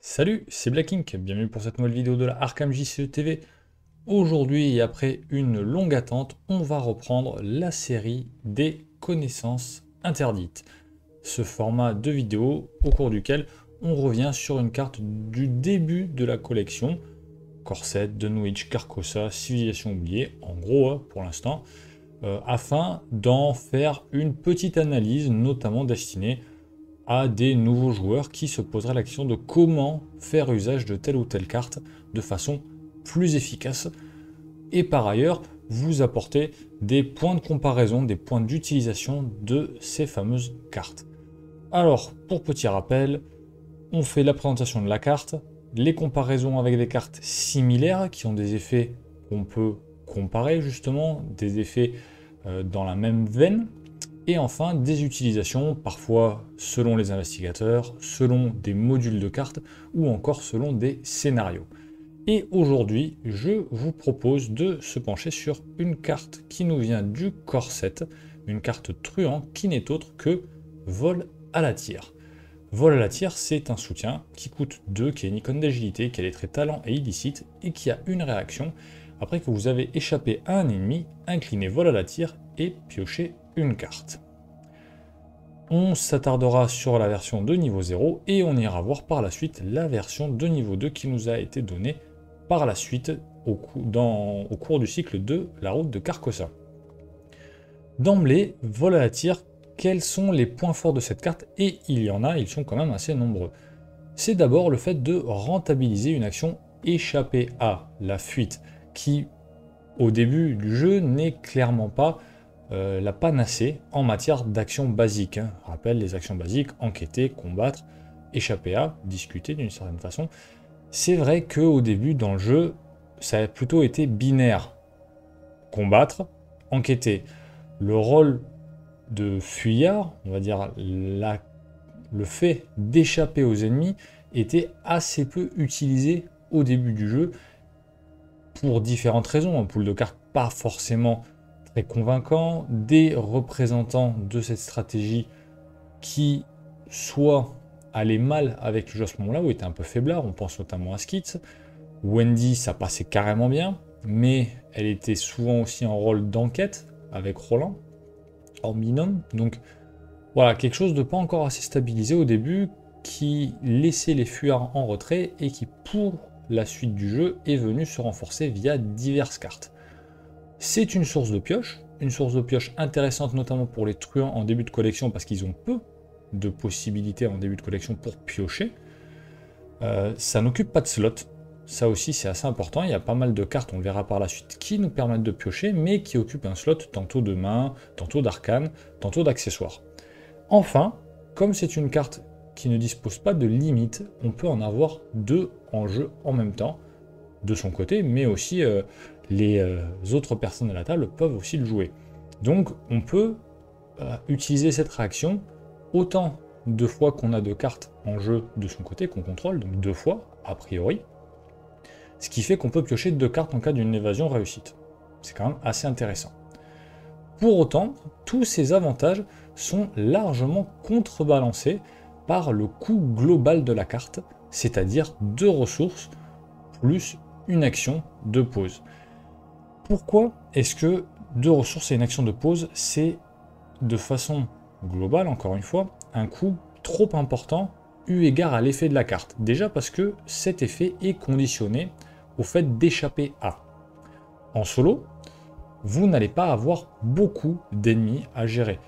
Salut, c'est Black Ink, bienvenue pour cette nouvelle vidéo de la Arkham JCE TV. Aujourd'hui, et après une longue attente, on va reprendre la série des connaissances interdites. Ce format de vidéo au cours duquel on revient sur une carte du début de la collection, Corset, Dunwich, Carcosa, Civilisation oubliée, en gros pour l'instant, afin d'en faire une petite analyse, notamment destinée à des nouveaux joueurs qui se poseraient la question de comment faire usage de telle ou telle carte de façon plus efficace. Et par ailleurs, vous apporter des points de comparaison, des points d'utilisation de ces fameuses cartes. Alors, pour petit rappel, on fait la présentation de la carte, les comparaisons avec des cartes similaires qui ont des effets qu'on peut comparer justement, des effets dans la même veine. Et enfin, des utilisations, parfois selon les investigateurs, selon des modules de cartes, ou encore selon des scénarios. Et aujourd'hui, je vous propose de se pencher sur une carte qui nous vient du Corset, une carte truand qui n'est autre que Vol à la tire. Vol à la tire, c'est un soutien qui coûte 2, qui a une icône d'agilité, qui a les traits talent et illicite, et qui a une réaction. Après que vous avez échappé à un ennemi, inclinez Vol à la tire et piochez une carte. On s'attardera sur la version de niveau 0 et on ira voir par la suite la version de niveau 2 qui nous a été donnée par la suite au cours du cycle de la route de Carcosa. D'emblée, Vol à la tire, quels sont les points forts de cette carte? Et il y en a, ils sont quand même assez nombreux. C'est d'abord le fait de rentabiliser une action échappée à la fuite, qui au début du jeu n'est clairement pas la panacée en matière d'actions basiques. Rappelle les actions basiques, enquêter, combattre, échapper à, discuter d'une certaine façon. C'est vrai qu'au début dans le jeu, ça a plutôt été binaire. Combattre, enquêter. Le rôle de fuyard, on va dire le fait d'échapper aux ennemis, était assez peu utilisé au début du jeu pour différentes raisons. Un pool de cartes pas forcément très convaincant, des représentants de cette stratégie qui soit allaient mal avec le jeu à ce moment-là, ou étaient un peu faiblards, on pense notamment à Skitz. Wendy, ça passait carrément bien, mais elle était souvent aussi en rôle d'enquête avec Roland, en binôme, donc voilà, quelque chose de pas encore assez stabilisé au début, qui laissait les fuyards en retrait, et qui pour la suite du jeu est venu se renforcer via diverses cartes. C'est une source de pioche intéressante notamment pour les truands en début de collection parce qu'ils ont peu de possibilités en début de collection pour piocher. Ça n'occupe pas de slot, ça aussi c'est assez important, il y a pas mal de cartes, on le verra par la suite, qui nous permettent de piocher mais qui occupent un slot tantôt de main, tantôt d'arcane, tantôt d'accessoires. Enfin, comme c'est une carte qui ne dispose pas de limite, on peut en avoir 2 en jeu en même temps, de son côté, mais aussi les autres personnes à la table peuvent aussi le jouer. Donc on peut utiliser cette réaction autant de fois qu'on a de cartes en jeu de son côté qu'on contrôle, donc 2 fois a priori, ce qui fait qu'on peut piocher 2 cartes en cas d'une évasion réussite. C'est quand même assez intéressant. Pour autant, tous ces avantages sont largement contrebalancés par le coût global de la carte, c'est-à-dire 2 ressources plus une action de pause. Pourquoi est-ce que 2 ressources et une action de pause, c'est de façon globale, encore une fois, un coût trop important eu égard à l'effet de la carte? Déjà parce que cet effet est conditionné au fait d'échapper à. En solo, vous n'allez pas avoir beaucoup d'ennemis à gérer.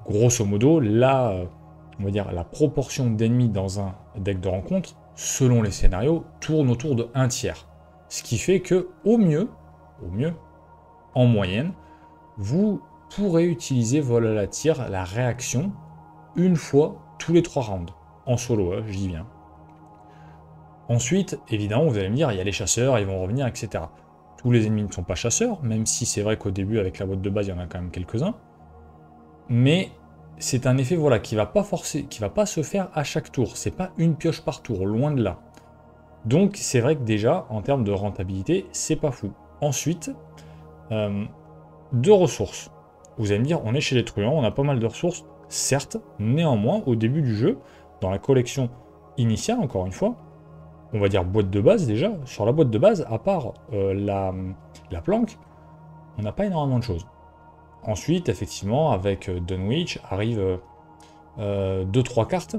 Grosso modo, on va dire la proportion d'ennemis dans un deck de rencontre, selon les scénarios, tourne autour de 1/3. Ce qui fait que, au mieux, en moyenne, vous pourrez utiliser Vol à la tire, la réaction, une fois tous les 3 rounds. En solo, je dis bien. Ensuite, évidemment, vous allez me dire, il y a les chasseurs, ils vont revenir, etc. Tous les ennemis ne sont pas chasseurs, même si c'est vrai qu'au début, avec la boîte de base, il y en a quand même quelques-uns. Mais c'est un effet qui va pas se faire à chaque tour. C'est pas une pioche par tour, loin de là. Donc c'est vrai que déjà, en termes de rentabilité, c'est pas fou. Ensuite, 2 ressources. Vous allez me dire, on est chez les truands, on a pas mal de ressources, certes, néanmoins, au début du jeu, dans la collection initiale, encore une fois, on va dire, boîte de base déjà. Sur la boîte de base, à part la planque, on n'a pas énormément de choses. Ensuite, effectivement, avec Dunwich arrivent 2-3 cartes,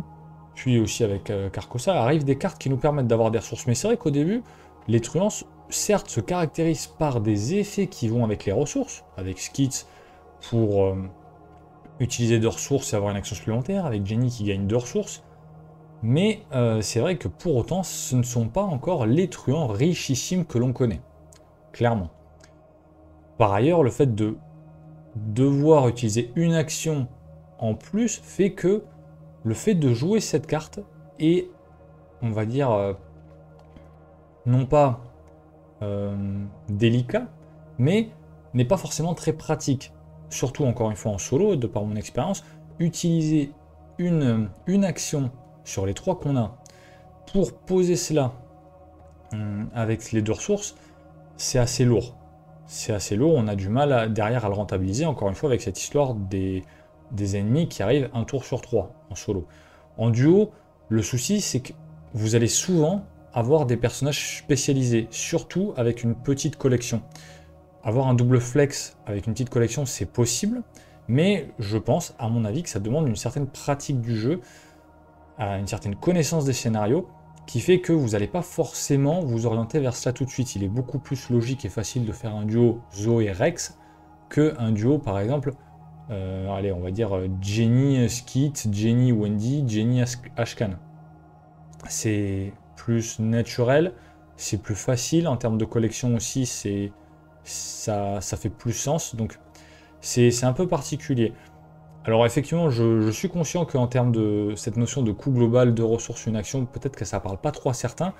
puis aussi avec Carcosa, arrivent des cartes qui nous permettent d'avoir des ressources. Mais c'est vrai qu'au début, les truands, certes, se caractérisent par des effets qui vont avec les ressources, avec Skits pour utiliser 2 ressources et avoir une action supplémentaire, avec Jenny qui gagne 2 ressources, mais c'est vrai que pour autant, ce ne sont pas encore les truands richissimes que l'on connaît, clairement. Par ailleurs, le fait de devoir utiliser une action en plus fait que le fait de jouer cette carte est, on va dire, non pas délicat, mais n'est pas forcément très pratique. Surtout, encore une fois, en solo, de par mon expérience, utiliser une action sur les 3 qu'on a pour poser cela avec les 2 ressources, c'est assez lourd. C'est assez lourd, on a du mal derrière à le rentabiliser, encore une fois, avec cette histoire des ennemis qui arrivent un tour sur 3 en solo. En duo, le souci, c'est que vous allez souvent avoir des personnages spécialisés, surtout avec une petite collection. Avoir un double flex avec une petite collection, c'est possible, mais je pense, à mon avis, que ça demande une certaine pratique du jeu, une certaine connaissance des scénarios, qui fait que vous n'allez pas forcément vous orienter vers cela tout de suite. Il est beaucoup plus logique et facile de faire un duo Zoé Rex qu'un duo, par exemple, allez, on va dire Jenny Skit, Jenny Wendy, Jenny Ashkan. C'est plus naturel, c'est plus facile, en termes de collection aussi, ça fait plus sens, donc c'est un peu particulier. Alors effectivement, je suis conscient qu'en termes de cette notion de coût global de ressources, une action, peut-être que ça parle pas trop à certains,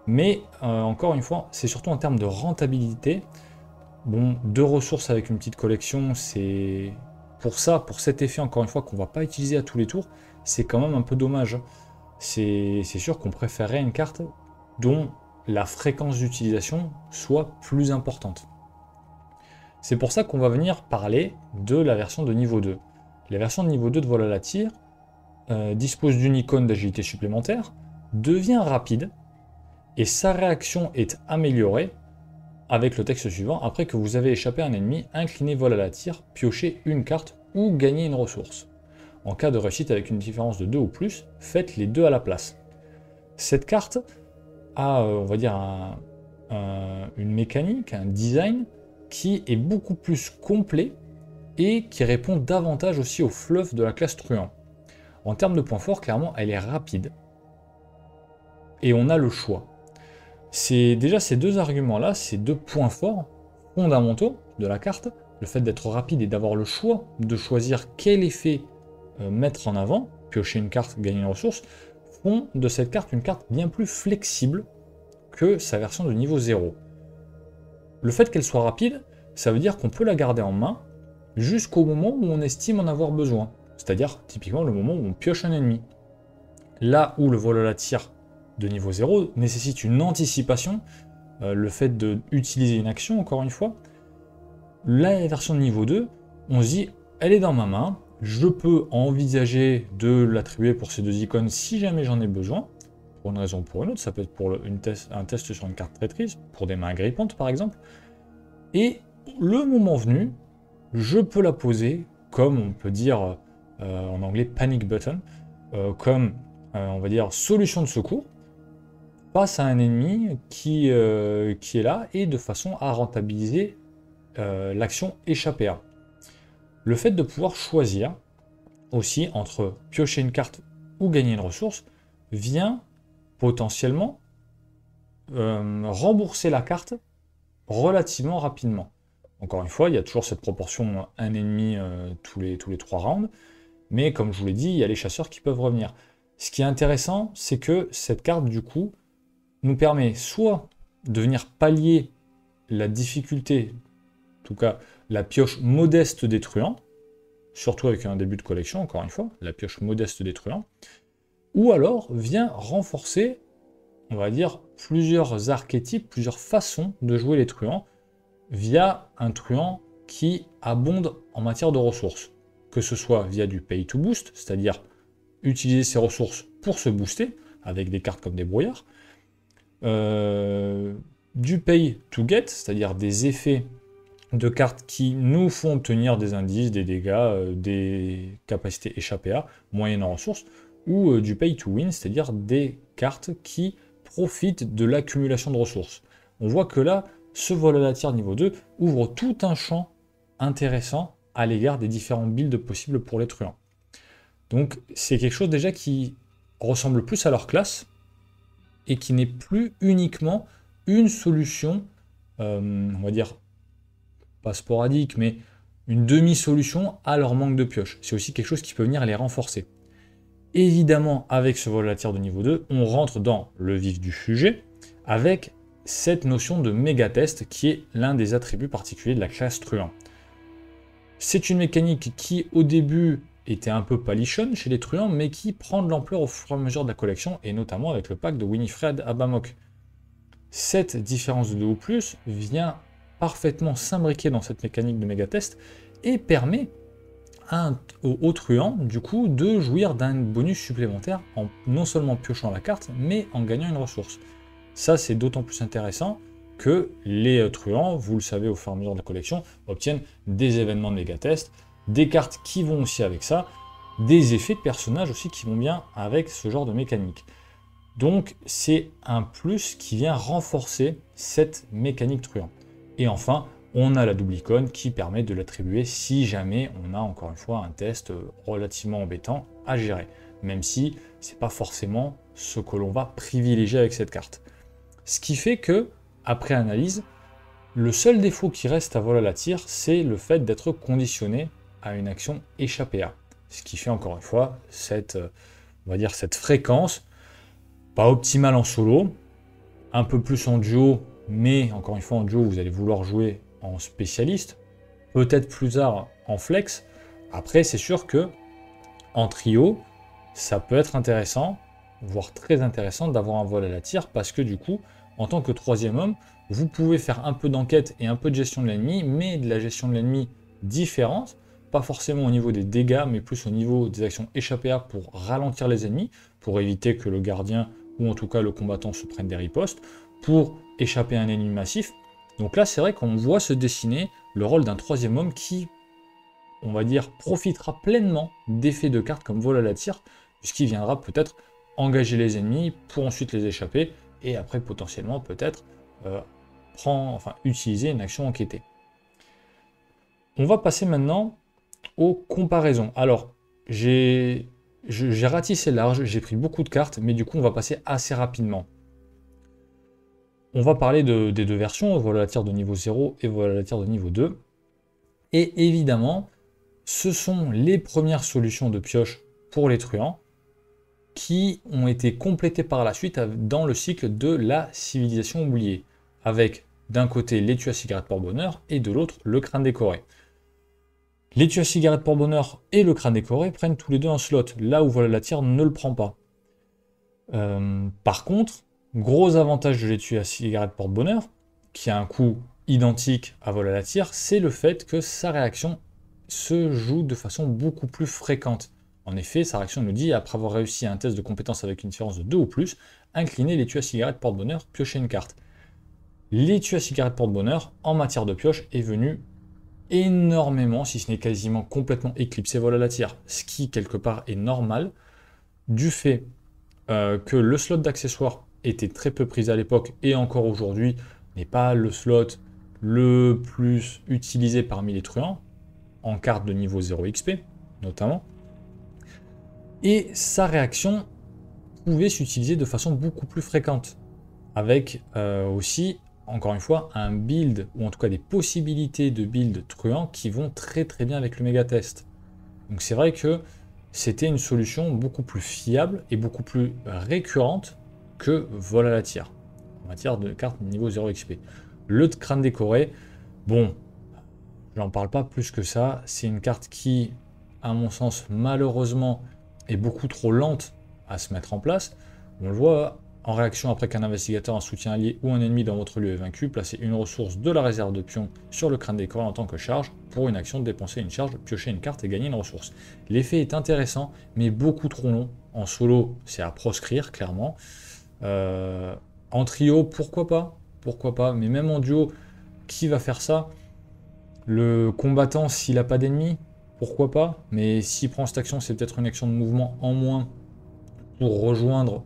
mais encore une fois, c'est surtout en termes de rentabilité. Bon, 2 ressources avec une petite collection, c'est pour ça, pour cet effet, encore une fois, qu'on va pas utiliser à tous les tours, c'est quand même un peu dommage. C'est sûr qu'on préférerait une carte dont la fréquence d'utilisation soit plus importante. C'est pour ça qu'on va venir parler de la version de niveau 2. La version de niveau 2 de vol à la tire dispose d'une icône d'agilité supplémentaire, devient rapide, et sa réaction est améliorée avec le texte suivant: après que vous avez échappé à un ennemi, inclinez vol à la tire, piochez une carte ou gagnez une ressource. En cas de réussite avec une différence de 2 ou plus, faites les 2 à la place. Cette carte a, on va dire, une mécanique, un design qui est beaucoup plus complet et qui répond davantage aussi au fluff de la classe truand. En termes de points forts, clairement, elle est rapide. Et on a le choix. C'est déjà ces 2 arguments-là, ces 2 points forts fondamentaux de la carte, le fait d'être rapide et d'avoir le choix de choisir quel effet mettre en avant, piocher une carte, gagner une ressource, font de cette carte une carte bien plus flexible que sa version de niveau 0. Le fait qu'elle soit rapide, ça veut dire qu'on peut la garder en main jusqu'au moment où on estime en avoir besoin. C'est-à-dire, typiquement, le moment où on pioche un ennemi. Là où le vol à la tire de niveau 0 nécessite une anticipation, le fait d'utiliser une action, encore une fois, la version de niveau 2, on se dit, elle est dans ma main, je peux envisager de l'attribuer pour ces 2 icônes si jamais j'en ai besoin, pour une raison ou pour une autre, ça peut être pour un test sur une carte traîtrise, pour des mains grippantes par exemple, et le moment venu, je peux la poser comme on peut dire en anglais panic button, comme on va dire solution de secours face à un ennemi qui est là et de façon à rentabiliser l'action échapper à. Le fait de pouvoir choisir aussi entre piocher une carte ou gagner une ressource vient potentiellement rembourser la carte relativement rapidement. Encore une fois, il y a toujours cette proportion un ennemi tous les 3 rounds, mais comme je vous l'ai dit, il y a les chasseurs qui peuvent revenir. Ce qui est intéressant, c'est que cette carte, du coup, nous permet soit de venir pallier la difficulté, en tout cas la pioche modeste des truands, surtout avec un début de collection, encore une fois, la pioche modeste des truands, ou alors vient renforcer, on va dire, plusieurs archétypes, plusieurs façons de jouer les truands, via un truand qui abonde en matière de ressources. Que ce soit via du pay to boost, c'est-à-dire utiliser ses ressources pour se booster, avec des cartes comme des brouillards, du pay to get, c'est-à-dire des effets de cartes qui nous font obtenir des indices, des dégâts, des capacités échappées à, moyennant ressources, ou du pay to win, c'est-à-dire des cartes qui profitent de l'accumulation de ressources. On voit que là, ce vol à la tire niveau 2 ouvre tout un champ intéressant à l'égard des différents builds possibles pour les truands. Donc c'est quelque chose déjà qui ressemble plus à leur classe, et qui n'est plus uniquement une solution, on va dire, pas sporadique, mais une demi-solution à leur manque de pioche. C'est aussi quelque chose qui peut venir les renforcer. Évidemment, avec ce vol à la tire de niveau 2, on rentre dans le vif du sujet, avec cette notion de méga test, qui est l'un des attributs particuliers de la classe truand. C'est une mécanique qui, au début, était un peu palichonne chez les truands, mais qui prend de l'ampleur au fur et à mesure de la collection, et notamment avec le pack de Winifred à Bamok. Cette différence de 2 ou plus vient parfaitement s'imbriquer dans cette mécanique de méga test, et permet au truand, du coup, de jouir d'un bonus supplémentaire en non seulement piochant la carte, mais en gagnant une ressource. Ça, c'est d'autant plus intéressant que les truands, vous le savez au fur et à mesure de la collection, obtiennent des événements de méga test, des cartes qui vont aussi avec ça, des effets de personnages aussi qui vont bien avec ce genre de mécanique. Donc c'est un plus qui vient renforcer cette mécanique truand. Et enfin, on a la double icône qui permet de l'attribuer si jamais on a encore une fois un test relativement embêtant à gérer, même si c'est pas forcément ce que l'on va privilégier avec cette carte. Ce qui fait que, après analyse, le seul défaut qui reste à vol à la tire, c'est le fait d'être conditionné à une action échappée à. Ce qui fait encore une fois cette, on va dire, cette fréquence, pas optimale en solo, un peu plus en duo, mais encore une fois en duo vous allez vouloir jouer en spécialiste, peut-être plus tard en flex. Après c'est sûr que en trio, ça peut être intéressant, voire très intéressant d'avoir un vol à la tire, parce que du coup, en tant que troisième homme, vous pouvez faire un peu d'enquête et un peu de gestion de l'ennemi, mais de la gestion de l'ennemi différente, pas forcément au niveau des dégâts, mais plus au niveau des actions échappées à pour ralentir les ennemis, pour éviter que le gardien ou en tout cas le combattant se prenne des ripostes, pour échapper à un ennemi massif. Donc là, c'est vrai qu'on voit se dessiner le rôle d'un troisième homme qui, on va dire, profitera pleinement d'effets de cartes comme vol à la tire, puisqu'il viendra peut-être engager les ennemis pour ensuite les échapper, et après potentiellement peut-être utiliser une action enquêtée. On va passer maintenant aux comparaisons. Alors, j'ai ratissé large, j'ai pris beaucoup de cartes, mais du coup on va passer assez rapidement. On va parler des deux versions, vol à la tire de niveau 0 et vol à la tire de niveau 2. Et évidemment, ce sont les premières solutions de pioche pour les truands qui ont été complétées par la suite dans le cycle de la civilisation oubliée, avec d'un côté l'étui à cigarette porte-bonheur et de l'autre le crâne décoré. L'étui à cigarette porte-bonheur et le crâne décoré prennent tous les deux un slot, là où vol à la tire ne le prend pas. Par contre, gros avantage de l'étui à cigarette porte-bonheur, qui a un coût identique à vol à la tire, c'est le fait que sa réaction se joue de façon beaucoup plus fréquente. En effet, sa réaction nous dit, après avoir réussi un test de compétence avec une différence de 2 ou plus, incliner l'étui à cigarette porte-bonheur, piocher une carte. L'étui à cigarette porte-bonheur, en matière de pioche, est venu énormément, si ce n'est quasiment complètement éclipsé vol à la tire, ce qui quelque part est normal, du fait que le slot d'accessoires était très peu pris à l'époque, et encore aujourd'hui n'est pas le slot le plus utilisé parmi les truands, en carte de niveau 0 XP notamment, et sa réaction pouvait s'utiliser de façon beaucoup plus fréquente, avec aussi, encore une fois, un build, ou en tout cas des possibilités de build truand qui vont très très bien avec le méga test. Donc c'est vrai que c'était une solution beaucoup plus fiable et beaucoup plus récurrente que vol à la tire, en matière de carte niveau 0 XP. Le crâne décoré, bon, j'en parle pas plus que ça, c'est une carte qui, à mon sens, malheureusement, est beaucoup trop lente à se mettre en place. On le voit, en réaction après qu'un investigateur, un soutien allié ou un ennemi dans votre lieu est vaincu, placez une ressource de la réserve de pion sur le crâne décoré en tant que charge. Pour une action, dépenser une charge, piocher une carte et gagner une ressource. L'effet est intéressant, mais beaucoup trop long. En solo, c'est à proscrire, clairement. En trio, pourquoi pas? Pourquoi pas? Mais même en duo, qui va faire ça? Le combattant, s'il n'a pas d'ennemi, pourquoi pas? Mais s'il prend cette action, c'est peut-être une action de mouvement en moins pour rejoindre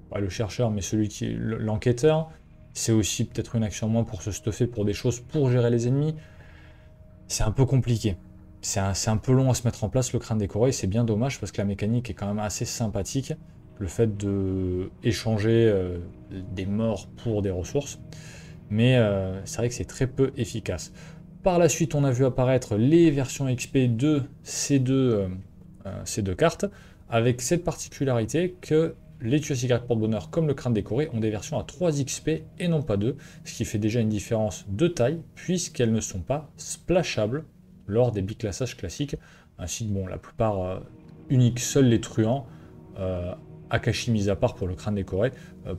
pas le chercheur, mais celui qui l'enquêteur. C'est aussi peut-être une action en moins pour se stuffer pour des choses pour gérer les ennemis. C'est un peu compliqué. C'est un peu long à se mettre en place le crâne décoré, c'est bien dommage parce que la mécanique est quand même assez sympathique. Le fait de échanger des morts pour des ressources. Mais c'est vrai que c'est très peu efficace. Par la suite, on a vu apparaître les versions XP de ces deux cartes, avec cette particularité que les tuyaux cigarettes porte-bonheur comme le crâne décoré ont des versions à 3 XP et non pas 2, ce qui fait déjà une différence de taille, puisqu'elles ne sont pas splashables lors des biclassages classiques, ainsi que bon, la plupart uniques, seuls les truands, Akashi mis à part pour le crâne décoré,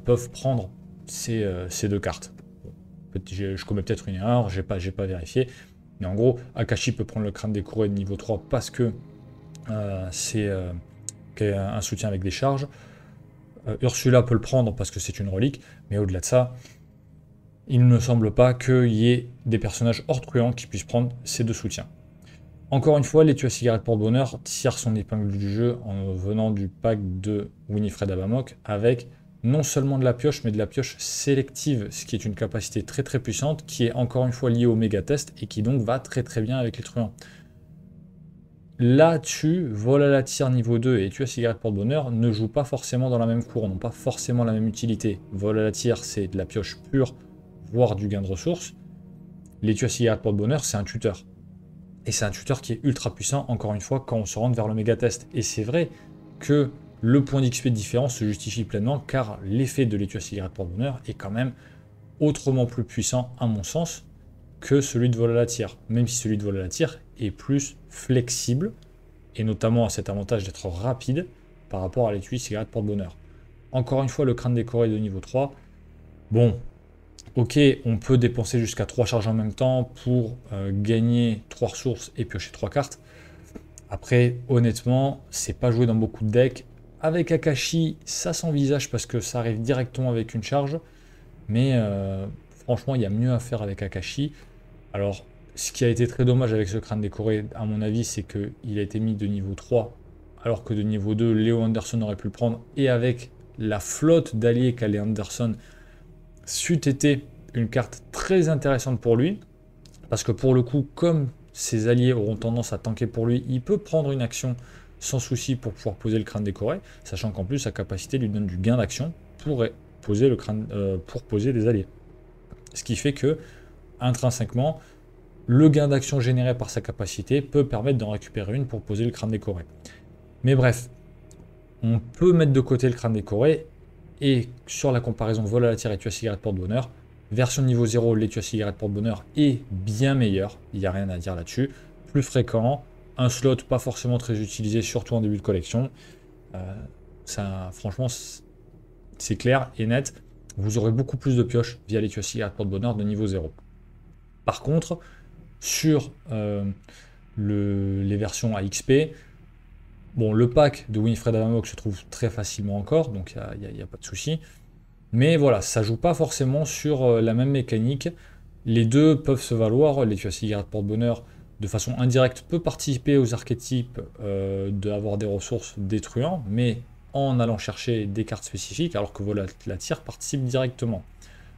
peuvent prendre ces deux cartes. Bon, je commets peut-être une erreur, j'ai pas vérifié, mais en gros, Akashi peut prendre le crâne décoré de niveau 3 parce que c'est un soutien avec des charges. Ursula peut le prendre parce que c'est une relique, mais au-delà de ça, il ne me semble pas qu'il y ait des personnages hors truands qui puissent prendre ces deux soutiens. Encore une fois, l'étui à cigarette porte-bonheur tire son épingle du jeu en venant du pack de Winifred Abamok avec non seulement de la pioche, mais de la pioche sélective, ce qui est une capacité très très puissante, qui est encore une fois liée au méga test et qui donc va très très bien avec les truands. Là-dessus, vol à la tire niveau 2 et tu à cigarette porte-bonheur ne jouent pas forcément dans la même cour, n'ont pas forcément la même utilité. Vol à la tire, c'est de la pioche pure, voire du gain de ressources. Les tu à cigarette porte-bonheur, c'est un tuteur. Et c'est un tuteur qui est ultra puissant, encore une fois, quand on se rentre vers le méga test. Et c'est vrai que le point d'XP de différence se justifie pleinement, car l'effet de l'étui à cigarette porte-bonheur est quand même autrement plus puissant, à mon sens, que celui de vol à la tire. Même si celui de vol à la tire est plus flexible, et notamment à cet avantage d'être rapide par rapport à l'étui cigarette porte-bonheur. Encore une fois, le crâne décoré de niveau 3, bon, ok, on peut dépenser jusqu'à 3 charges en même temps pour gagner 3 ressources et piocher 3 cartes. Après, honnêtement, c'est pas joué dans beaucoup de decks. Avec Akashi, ça s'envisage parce que ça arrive directement avec une charge, mais franchement, il y a mieux à faire avec Akashi. Alors, ce qui a été très dommage avec ce crâne décoré, à mon avis, c'est qu'il a été mis de niveau 3, alors que de niveau 2, Léo Anderson aurait pu le prendre. Et avec la flotte d'alliés qu'a Léo Anderson, c'eût été une carte très intéressante pour lui. Parce que pour le coup, comme ses alliés auront tendance à tanker pour lui, il peut prendre une action sans souci pour pouvoir poser le crâne décoré, sachant qu'en plus, sa capacité lui donne du gain d'action pour poser le crâne, pour poser des alliés. Ce qui fait que, intrinsèquement, le gain d'action généré par sa capacité peut permettre d'en récupérer une pour poser le crâne décoré. Mais bref, on peut mettre de côté le crâne décoré, et sur la comparaison vol à la tire et tu à cigarette porte-bonheur, version niveau 0, l'étui à cigarette porte-bonheur est bien meilleur, il n'y a rien à dire là-dessus, plus fréquent, un slot pas forcément très utilisé, surtout en début de collection. Ça, franchement, c'est clair et net, vous aurez beaucoup plus de pioches via l'étui à cigarette porte-bonheur de niveau 0. Par contre, sur les versions à XP, bon, le pack de Winifred Abamok se trouve très facilement encore, donc il n'y a pas de souci. Mais voilà, ça joue pas forcément sur la même mécanique. Les deux peuvent se valoir. L'étui à cigarette porte-bonheur, de façon indirecte, peut participer aux archétypes d'avoir des ressources détruisant, mais en allant chercher des cartes spécifiques, alors que vol à la tire participe directement.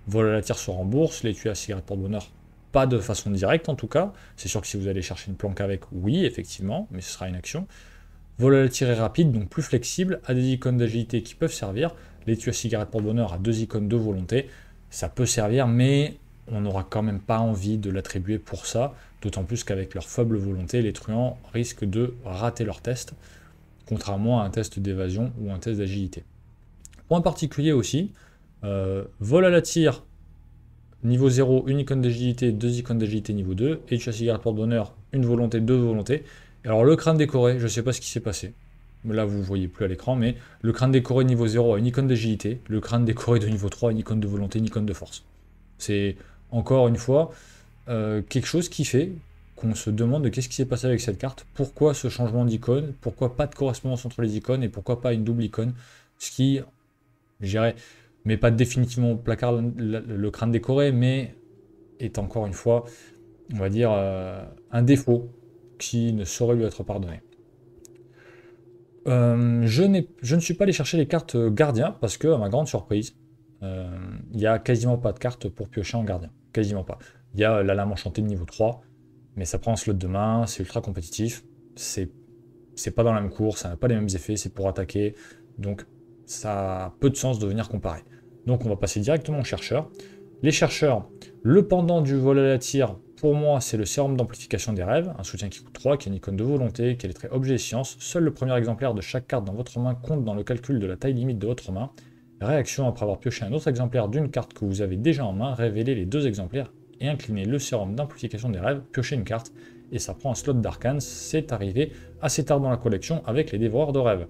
Vol à la tire se rembourse, l'étui à cigarette porte-bonheur pas de façon directe en tout cas. C'est sûr que si vous allez chercher une planque avec, oui, effectivement, mais ce sera une action. Vol à la tire est rapide, donc plus flexible, a des icônes d'agilité qui peuvent servir. L'étui à cigarette porte-bonheur a 2 icônes de volonté, ça peut servir, mais on n'aura quand même pas envie de l'attribuer pour ça, d'autant plus qu'avec leur faible volonté, les truands risquent de rater leur test, contrairement à un test d'évasion ou un test d'agilité. Point particulier aussi, vol à la tire, niveau 0, une icône d'agilité, 2 icônes d'agilité niveau 2, et tu as cigarette porte-bonheur, une volonté, 2 volontés. Alors le crâne décoré, je ne sais pas ce qui s'est passé. Là vous ne voyez plus à l'écran, mais le crâne décoré niveau 0 a une icône d'agilité, le crâne décoré de niveau 3 a une icône de volonté, une icône de force. C'est encore une fois quelque chose qui fait qu'on se demande de qu'est-ce qui s'est passé avec cette carte, pourquoi ce changement d'icône, pourquoi pas de correspondance entre les icônes et pourquoi pas une double icône, ce qui je dirais, mais pas définitivement au placard le crâne décoré, mais est encore une fois, on va dire, un défaut qui ne saurait lui être pardonné. Je ne suis pas allé chercher les cartes gardien parce que, à ma grande surprise, il n'y a quasiment pas de cartes pour piocher en gardien. Quasiment pas. Il y a la lame enchantée de niveau 3, mais ça prend un slot de main, c'est ultra compétitif, c'est pas dans la même course, ça n'a pas les mêmes effets, c'est pour attaquer, donc ça a peu de sens de venir comparer. Donc on va passer directement aux chercheurs. Les chercheurs, le pendant du vol à la tire, pour moi c'est le sérum d'amplification des rêves, un soutien qui coûte 3, qui est une icône de volonté, qui est les traits objet et science. Seul le premier exemplaire de chaque carte dans votre main compte dans le calcul de la taille limite de votre main. Réaction, après avoir pioché un autre exemplaire d'une carte que vous avez déjà en main, révélez les 2 exemplaires et inclinez le sérum d'amplification des rêves, piochez une carte, et ça prend un slot d'arcane. C'est arrivé assez tard dans la collection avec les dévoreurs de rêves.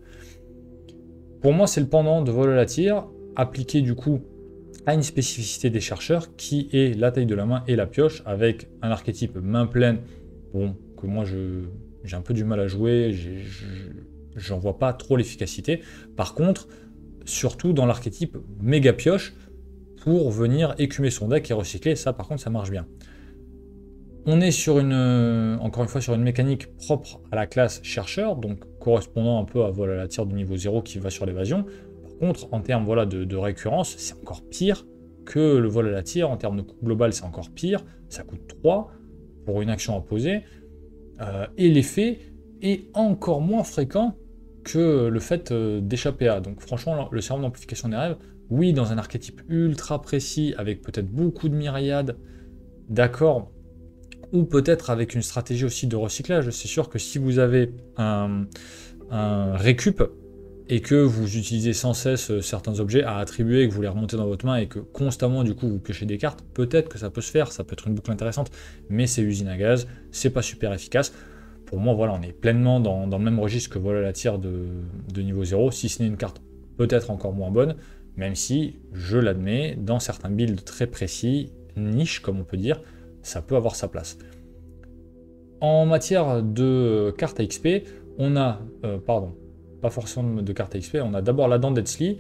Pour moi, c'est le pendant de vol à la tire, appliqué du coup à une spécificité des chercheurs qui est la taille de la main et la pioche, avec un archétype main pleine, bon, que moi j'ai un peu du mal à jouer, j'en vois pas trop l'efficacité. Par contre, surtout dans l'archétype méga pioche, pour venir écumer son deck et recycler, ça par contre ça marche bien. On est sur encore une fois sur une mécanique propre à la classe chercheur, donc correspondant un peu à vol à la tire du niveau 0 qui va sur l'évasion. Par contre, en termes voilà, de récurrence, c'est encore pire que le vol à la tire. En termes de coût global, c'est encore pire. Ça coûte 3 pour une action à poser. Et l'effet est encore moins fréquent que le fait d'échapper à. Donc franchement, le sérum d'amplification des rêves, oui, dans un archétype ultra précis, avec peut-être beaucoup de myriades, d'accord, ou peut-être avec une stratégie aussi de recyclage. C'est sûr que si vous avez un récup et que vous utilisez sans cesse certains objets à attribuer et que vous les remontez dans votre main et que constamment du coup vous piochez des cartes, peut-être que ça peut se faire, ça peut être une boucle intéressante, mais c'est usine à gaz, c'est pas super efficace. Pour moi, voilà, on est pleinement dans le même registre que vol à la tire de niveau 0, si ce n'est une carte peut-être encore moins bonne, même si, je l'admets, dans certains builds très précis, niche comme on peut dire, ça peut avoir sa place. En matière de cartes à XP, on a, pas forcément de cartes à XP, on a d'abord la dent d'Etzli,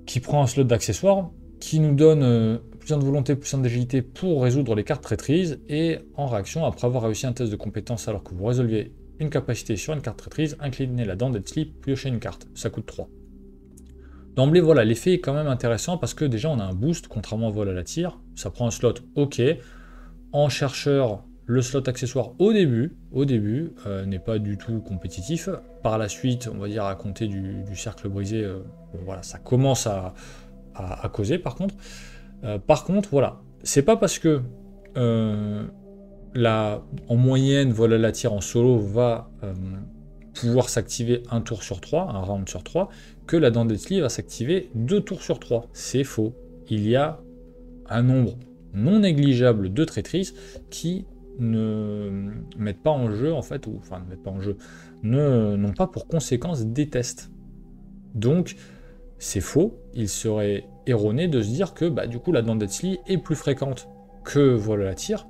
qui prend un slot d'accessoires, qui nous donne plus de volonté, plus d'agilité pour résoudre les cartes traîtrises, et en réaction, après avoir réussi un test de compétence alors que vous résolviez une capacité sur une carte traîtrise, inclinez la dent d'Etzli, piochez une carte, ça coûte 3. D'emblée, voilà, l'effet est quand même intéressant parce que déjà on a un boost, contrairement à vol à la tire, ça prend un slot ok. En chercheur, le slot accessoire au début n'est pas du tout compétitif. Par la suite, on va dire à compter du cercle brisé, bon, voilà, ça commence à causer par contre. Voilà, c'est pas parce que en moyenne, vol à la tire en solo va pouvoir s'activer un tour sur 3, un round sur 3, que la dent d'Etzli va s'activer 2 tours sur 3. C'est faux. Il y a un nombre non négligeable de traîtrises qui ne mettent pas en jeu, en fait, ou enfin ne mettent pas en jeu, n'ont pas pour conséquence des tests. Donc, c'est faux. Il serait erroné de se dire que bah, du coup la dent d'Etzli est plus fréquente que vol à la tire.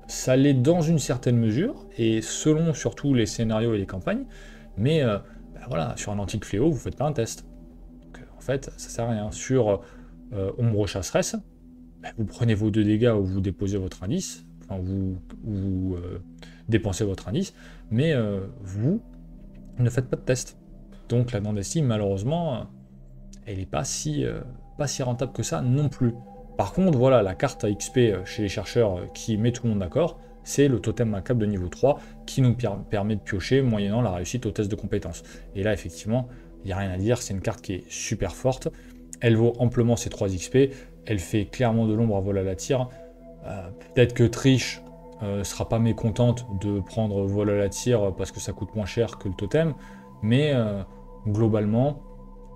Ça l'est dans une certaine mesure, et selon surtout les scénarios et les campagnes, mais bah, voilà, sur un antique fléau, vous faites pas un test. Donc, en fait, ça sert à rien. Sur ombre chasseresse, bah, vous prenez vos 2 dégâts où vous déposez votre indice, enfin vous dépensez votre indice, mais vous ne faites pas de test. Donc la dent d'Etzli, malheureusement, elle n'est pas si rentable que ça non plus. Par contre, voilà, la carte à XP chez les chercheurs qui met tout le monde d'accord, c'est le totem macabre de niveau 3 qui nous permet de piocher moyennant la réussite au test de compétence. Et là, effectivement, il n'y a rien à dire, c'est une carte qui est super forte. Elle vaut amplement ses 3 XP, elle fait clairement de l'ombre à vol à la tire. Peut-être que Trish sera pas mécontente de prendre vol à la tire parce que ça coûte moins cher que le totem, mais globalement,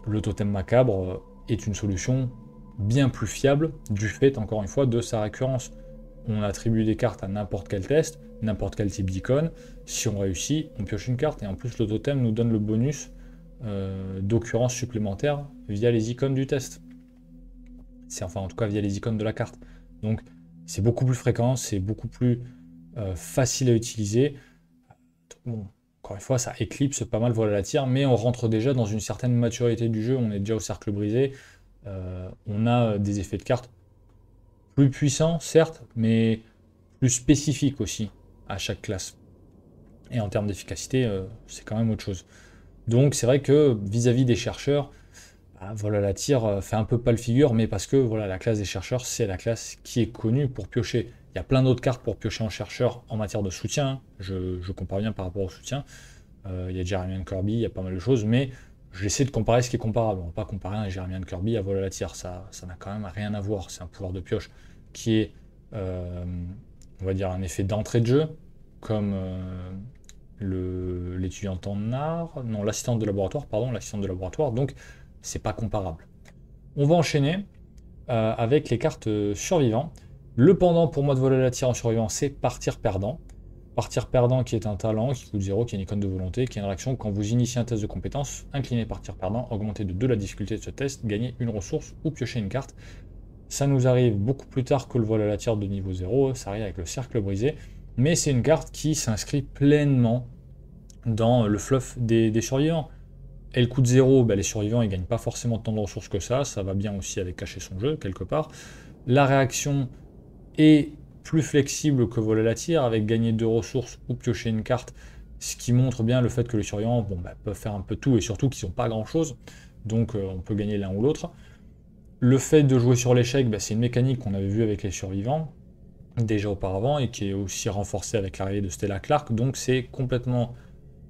le totem macabre est une solution bien plus fiable du fait, encore une fois, de sa récurrence. On attribue des cartes à n'importe quel test, n'importe quel type d'icône. Si on réussit, on pioche une carte, et en plus le totem nous donne le bonus d'occurrence supplémentaire via les icônes du test. C'est enfin en tout cas via les icônes de la carte. Donc c'est beaucoup plus fréquent, c'est beaucoup plus facile à utiliser. Bon, encore une fois, ça éclipse pas mal voilà la tire, mais on rentre déjà dans une certaine maturité du jeu, on est déjà au cercle brisé, on a des effets de cartes plus puissants, certes, mais plus spécifiques aussi à chaque classe. Et en termes d'efficacité, c'est quand même autre chose. Donc c'est vrai que vis-à-vis des chercheurs, bah, voilà la tire fait un peu pâle figure, mais parce que voilà, la classe des chercheurs, c'est la classe qui est connue pour piocher. Il y a plein d'autres cartes pour piocher en chercheur en matière de soutien, hein. Je compare bien par rapport au soutien. Il y a Jeremy Kirby, il y a pas mal de choses, mais j'essaie de comparer ce qui est comparable. On ne va pas comparer un Jeremy Kirby à Voilà la tire, ça n'a quand même rien à voir. C'est un pouvoir de pioche qui est, on va dire, un effet d'entrée de jeu, comme l'étudiante en art, non, l'assistante de laboratoire, pardon, l'assistante de laboratoire, donc c'est pas comparable. On va enchaîner avec les cartes survivants. Le pendant pour moi de Voler la tire en survivant, c'est Partir perdant. Partir perdant qui est un talent, qui coûte 0, qui est une icône de volonté, qui a une réaction quand vous initiez un test de compétence, inclinez Partir perdant, augmentez de 2 la difficulté de ce test, gagnez une ressource ou piochez une carte. Ça nous arrive beaucoup plus tard que le vol à la tire de niveau 0, ça arrive avec le cercle brisé, mais c'est une carte qui s'inscrit pleinement dans le fluff des survivants. Elle coûte 0, bah les survivants ils gagnent pas forcément tant de ressources que ça va bien aussi avec cacher son jeu quelque part. La réaction est plus flexible que voler la tire, avec gagner 2 ressources ou piocher une carte, ce qui montre bien le fait que les survivants peuvent faire un peu tout, et surtout qu'ils n'ont pas grand chose, donc on peut gagner l'un ou l'autre. Le fait de jouer sur l'échec, c'est une mécanique qu'on avait vue avec les survivants, déjà auparavant, et qui est aussi renforcée avec l'arrivée de Stella Clark, donc c'est complètement,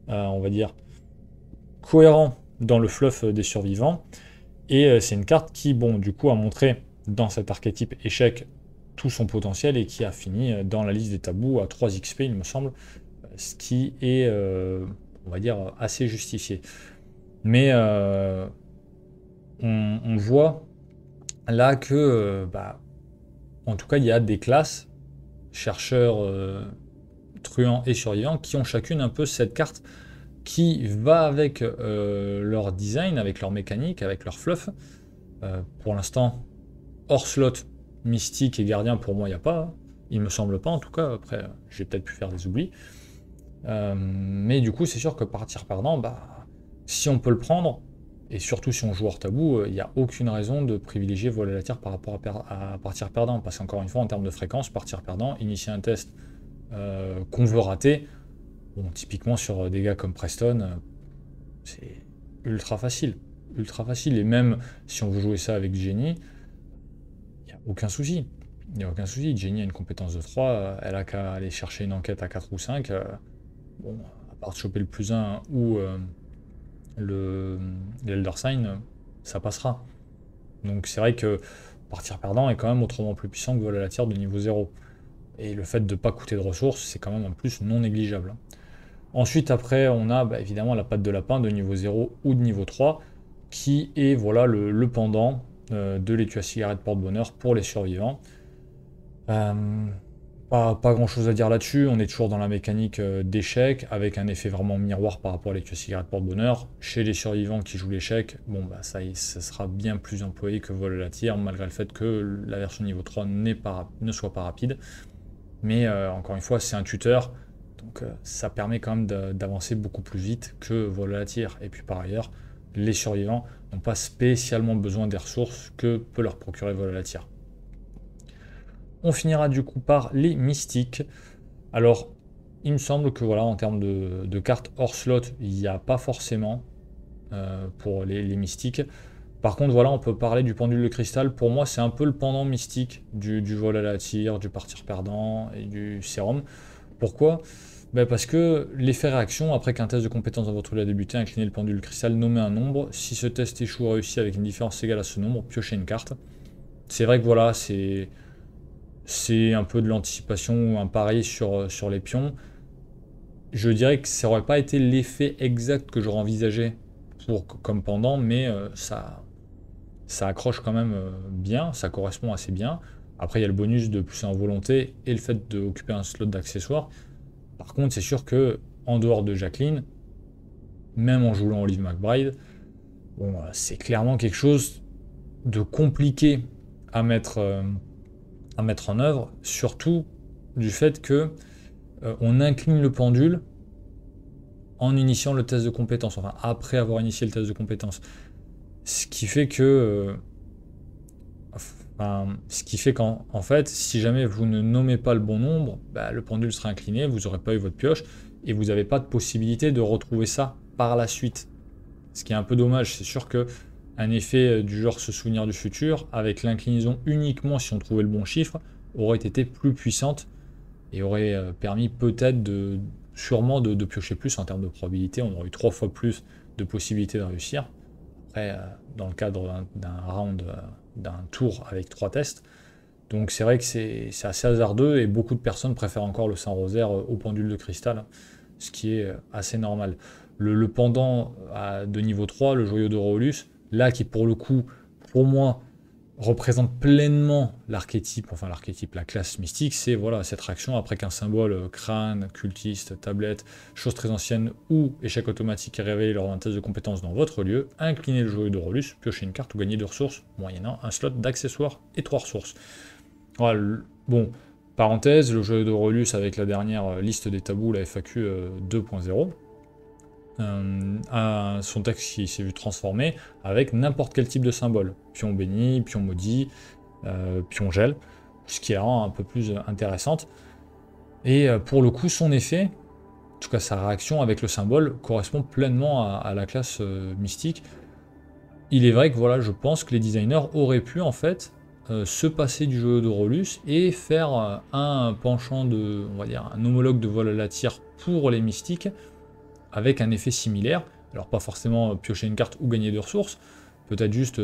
on va dire, cohérent dans le fluff des survivants, et c'est une carte qui, du coup, a montré dans cet archétype échec tout son potentiel et qui a fini dans la liste des tabous à 3 XP, il me semble, ce qui est, on va dire, assez justifié. Mais on voit là que, en tout cas, il y a des classes, chercheurs, truands et survivants, qui ont chacune un peu cette carte qui va avec leur design, avec leur mécanique, avec leur fluff. Pour l'instant, hors slot, mystique et gardien, pour moi, il n'y a pas. Il me semble pas, en tout cas. Après, j'ai peut-être pu faire des oublis. Mais du coup, c'est sûr que partir perdant, si on peut le prendre, et surtout si on joue hors tabou, il n'y a aucune raison de privilégier voler la tire par rapport à partir perdant. Parce qu'encore une fois, en termes de fréquence, partir perdant, initier un test qu'on veut rater, typiquement sur des gars comme Preston, c'est ultra facile. Ultra facile. Et même si on veut jouer ça avec Jenny, il n'y a aucun souci. Il n'y a aucun souci. Jenny a une compétence de 3, elle a qu'à aller chercher une enquête à 4 ou 5. À part de choper le plus 1 ou l'Elder Sign, ça passera. Donc c'est vrai que partir perdant est quand même autrement plus puissant que voler la tire de niveau 0. Et le fait de ne pas coûter de ressources, c'est quand même un plus non négligeable. Ensuite, après, on a évidemment la patte de lapin de niveau 0 ou de niveau 3, qui est le pendant de l'étui à cigarette porte-bonheur pour les survivants. Pas grand chose à dire là-dessus, on est toujours dans la mécanique d'échec, avec un effet vraiment miroir par rapport à l'étui à cigarette porte-bonheur. Chez les survivants qui jouent l'échec, ça sera bien plus employé que vol à la tire, malgré le fait que la version niveau 3 ne soit pas rapide. Mais encore une fois, c'est un tuteur, donc ça permet quand même d'avancer beaucoup plus vite que vol à la tire. Et puis par ailleurs, les survivants n'ont pas spécialement besoin des ressources que peut leur procurer vol à la tire. On finira du coup par les mystiques. Alors, il me semble que en termes de cartes hors slot, il n'y a pas forcément pour les mystiques. Par contre, on peut parler du pendule de cristal. Pour moi, c'est un peu le pendant mystique du vol à la tire, du partir perdant et du sérum. Pourquoi ? Parce que l'effet réaction, après qu'un test de compétence dans votre roue a débuté, inclinez le pendule de cristal, nommez un nombre. Si ce test échoue ou réussit avec une différence égale à ce nombre, piochez une carte. C'est vrai que c'est un peu de l'anticipation ou un pari sur les pions. Je dirais que ça n'aurait pas été l'effet exact que j'aurais envisagé comme pendant, mais ça accroche quand même bien, ça correspond assez bien. Après, il y a le bonus de plus en volonté et le fait d'occuper un slot d'accessoires. Par contre, c'est sûr que en dehors de Jacqueline, même en jouant Olive McBride, c'est clairement quelque chose de compliqué à mettre en œuvre, surtout du fait que on incline le pendule en initiant le test de compétence, enfin après avoir initié le test de compétence. Ce qui fait que... ce qui fait qu'en fait, si jamais vous ne nommez pas le bon nombre, bah, le pendule sera incliné, vous n'aurez pas eu votre pioche, et vous n'avez pas de possibilité de retrouver ça par la suite. Ce qui est un peu dommage, c'est sûr que un effet du genre se souvenir du futur, avec l'inclinaison uniquement si on trouvait le bon chiffre, aurait été plus puissante et aurait permis peut-être sûrement de piocher plus en termes de probabilité. On aurait eu 3 fois plus de possibilités de réussir. Après, dans le cadre d'un round, d'un tour avec 3 tests. Donc c'est vrai que c'est assez hasardeux et beaucoup de personnes préfèrent encore le Saint-Rosaire au pendule de cristal, ce qui est assez normal. Le pendant de niveau 3, le joyau de Rôlus, là qui pour le coup, pour moi, représente pleinement l'archétype, la classe mystique, c'est voilà, cette réaction après qu'un symbole crâne, cultiste, tablette, chose très ancienne ou échec automatique est révélé lors d'un test de compétence dans votre lieu, inclinez le joyau de Rôlus, piochez une carte ou gagnez 2 ressources, moyennant un slot d'accessoires et 3 ressources. Voilà, bon, parenthèse, le joyau de Rôlus avec la dernière liste des tabous, la FAQ 2.0, à son texte qui s'est vu transformé avec n'importe quel type de symbole. Pion béni, pion maudit, pion gel, ce qui la rend un peu plus intéressante. Et pour le coup, son effet, en tout cas sa réaction avec le symbole, correspond pleinement à la classe mystique. Il est vrai que voilà, je pense que les designers auraient pu en fait se passer du joyau de Rôlus et faire un penchant de, on va dire, un homologue de vol à la tire pour les mystiques, avec un effet similaire, alors pas forcément piocher une carte ou gagner 2 ressources, peut-être juste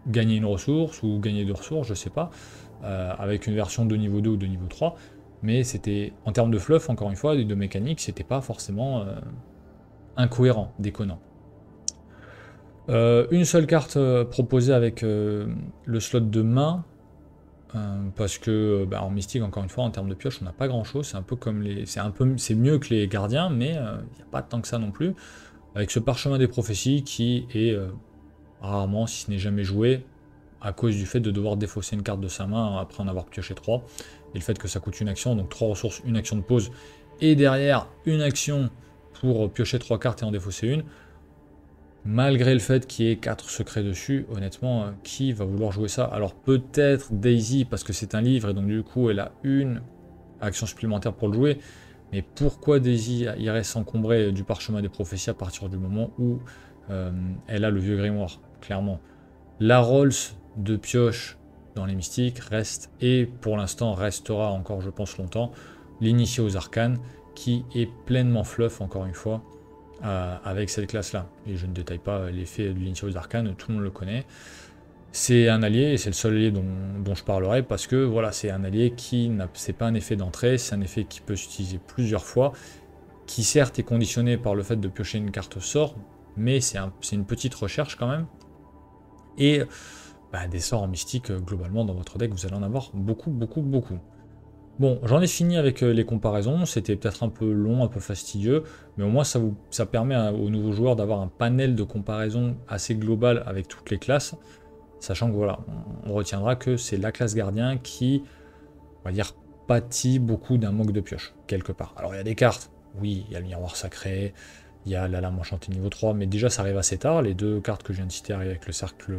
gagner une ressource ou gagner 2 ressources, je sais pas, avec une version de niveau 2 ou de niveau 3, mais c'était, en termes de fluff, encore une fois, et de mécanique, c'était pas forcément incohérent, déconnant. Une seule carte proposée avec le slot de main, parce que en mystique, encore une fois, en termes de pioche, on n'a pas grand chose. C'est un peu comme c'est mieux que les gardiens, mais il n'y a pas tant que ça non plus. Avec ce parchemin des prophéties qui est rarement, si ce n'est jamais joué, à cause du fait de devoir défausser une carte de sa main après en avoir pioché 3, et le fait que ça coûte une action, donc 3 ressources, une action de pause, et derrière une action pour piocher 3 cartes et en défausser une. Malgré le fait qu'il y ait 4 secrets dessus, honnêtement, qui va vouloir jouer ça? Alors peut-être Daisy, parce que c'est un livre, et donc du coup elle a une action supplémentaire pour le jouer, mais pourquoi Daisy irait s'encombrer du parchemin des prophéties à partir du moment où elle a le vieux grimoire? Clairement. La Rolls de pioche dans les mystiques reste, et pour l'instant restera encore je pense longtemps, l'initié aux arcanes, qui est pleinement fluff encore une fois, avec cette classe-là. Et je ne détaille pas l'effet de l'initié aux arcanes, tout le monde le connaît. C'est un allié, et c'est le seul allié dont je parlerai, parce que voilà, c'est un allié qui c'est pas un effet d'entrée, c'est un effet qui peut s'utiliser plusieurs fois, qui certes est conditionné par le fait de piocher une carte sort, mais c'est une petite recherche quand même. Et des sorts en mystique, globalement, dans votre deck, vous allez en avoir beaucoup, beaucoup, beaucoup. Bon, j'en ai fini avec les comparaisons, c'était peut-être un peu long, un peu fastidieux, mais au moins ça permet aux nouveaux joueurs d'avoir un panel de comparaison assez global avec toutes les classes, sachant que voilà, on retiendra que c'est la classe gardien qui, on va dire, pâtit beaucoup d'un manque de pioche, quelque part. Alors il y a des cartes, oui, il y a le miroir sacré, il y a la lame enchantée niveau 3, mais déjà ça arrive assez tard, les 2 cartes que je viens de citer arrivent avec le cercle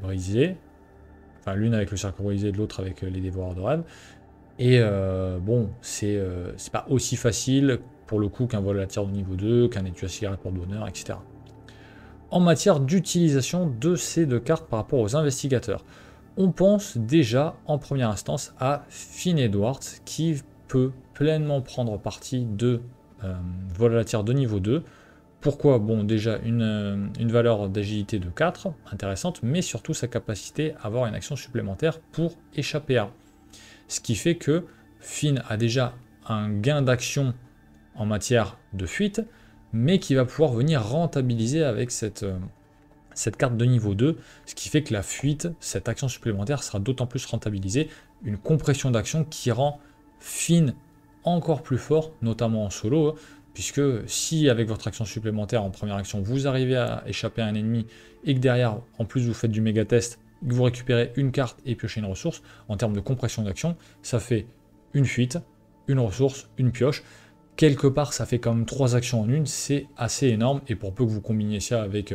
brisé, enfin l'une avec le cercle brisé, l'autre avec les dévoreurs de rêve. Et bon, c'est pas aussi facile pour le coup qu'un vol à la tire de niveau 2, qu'un étui à cigarette porte-bonheur, etc. En matière d'utilisation de ces 2 cartes par rapport aux investigateurs, on pense déjà en première instance à Finn Edwards qui peut pleinement prendre parti de vol à la tire de niveau 2. Pourquoi? Bon, déjà une valeur d'agilité de 4, intéressante, mais surtout sa capacité à avoir une action supplémentaire pour échapper à. Ce qui fait que Finn a déjà un gain d'action en matière de fuite, mais qui va pouvoir venir rentabiliser avec cette carte de niveau 2, ce qui fait que la fuite, cette action supplémentaire, sera d'autant plus rentabilisée, une compression d'action qui rend Finn encore plus fort, notamment en solo, puisque si avec votre action supplémentaire en première action, vous arrivez à échapper à un ennemi, et que derrière, en plus vous faites du méga test, que vous récupérez une carte et piochez une ressource, en termes de compression d'action, ça fait une fuite, une ressource, une pioche, quelque part ça fait quand même 3 actions en une, c'est assez énorme, et pour peu que vous combiniez ça avec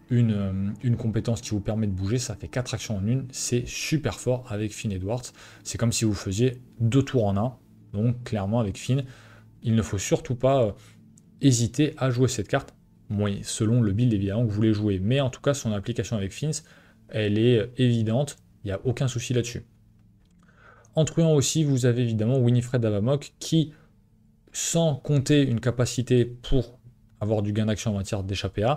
une compétence qui vous permet de bouger, ça fait 4 actions en une, c'est super fort avec Finn Edwards. C'est comme si vous faisiez 2 tours en un, donc clairement avec Finn, il ne faut surtout pas hésiter à jouer cette carte, selon le build évidemment que vous voulez jouer, mais en tout cas son application avec Finns, elle est évidente, il n'y a aucun souci là-dessus. En truand aussi, vous avez évidemment Winifred Avamok qui, sans compter une capacité pour avoir du gain d'action en matière d'échappée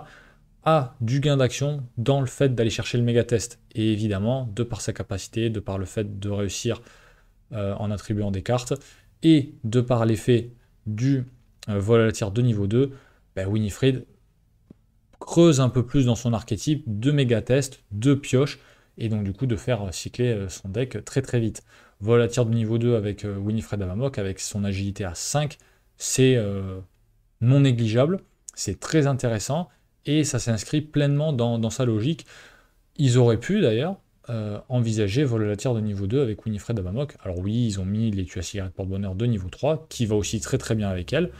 a du gain d'action dans le fait d'aller chercher le méga test. Et évidemment, de par sa capacité, de par le fait de réussir en attribuant des cartes, et de par l'effet du vol à la tire de niveau 2, Winifred creuse un peu plus dans son archétype de méga test, de pioche, et donc du coup de faire cycler son deck très très vite. Vol à tir de niveau 2 avec Winifred Avamok, avec son agilité à 5, c'est non négligeable, c'est très intéressant, et ça s'inscrit pleinement dans sa logique. Ils auraient pu d'ailleurs envisager vol à la tire de niveau 2 avec Winifred Avamok. Alors oui, ils ont mis les tues à cigarette porte-bonheur de niveau 3, qui va aussi très très bien avec elle,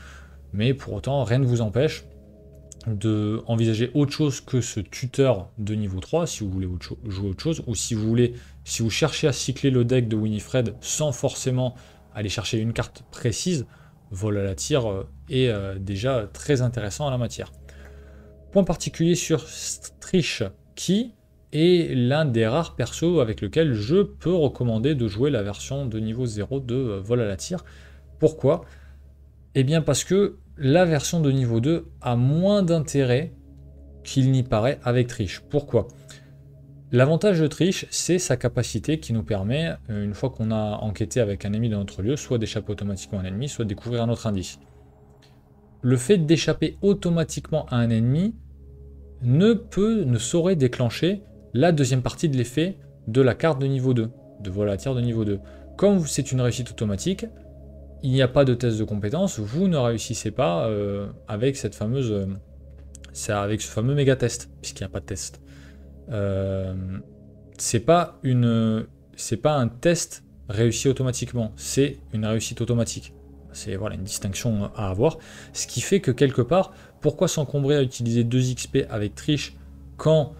mais pour autant, rien ne vous empêche d'envisager autre chose que ce tuteur de niveau 3, si vous voulez jouer autre chose, ou si vous cherchez à cycler le deck de Winifred sans forcément aller chercher une carte précise, vol à la tire est déjà très intéressant en la matière. Point particulier sur Strish, qui est l'un des rares persos avec lequel je peux recommander de jouer la version de niveau 0 de vol à la tire. Pourquoi ? Eh bien parce que la version de niveau 2 a moins d'intérêt qu'il n'y paraît avec Trish. Pourquoi ? L'avantage de Trish, c'est sa capacité qui nous permet, une fois qu'on a enquêté avec un ennemi dans notre lieu, soit d'échapper automatiquement à un ennemi, soit de découvrir un autre indice. Le fait d'échapper automatiquement à un ennemi ne saurait déclencher la deuxième partie de l'effet de la carte de niveau 2, de vol à la tire de niveau 2. Comme c'est une réussite automatique, il n'y a pas de test de compétence, vous ne réussissez pas avec cette fameuse, avec ce fameux méga test, puisqu'il n'y a pas de test. C'est pas un test réussi automatiquement, c'est une réussite automatique. C'est voilà, une distinction à avoir. Ce qui fait que quelque part, pourquoi s'encombrer à utiliser 2 XP avec Trish quand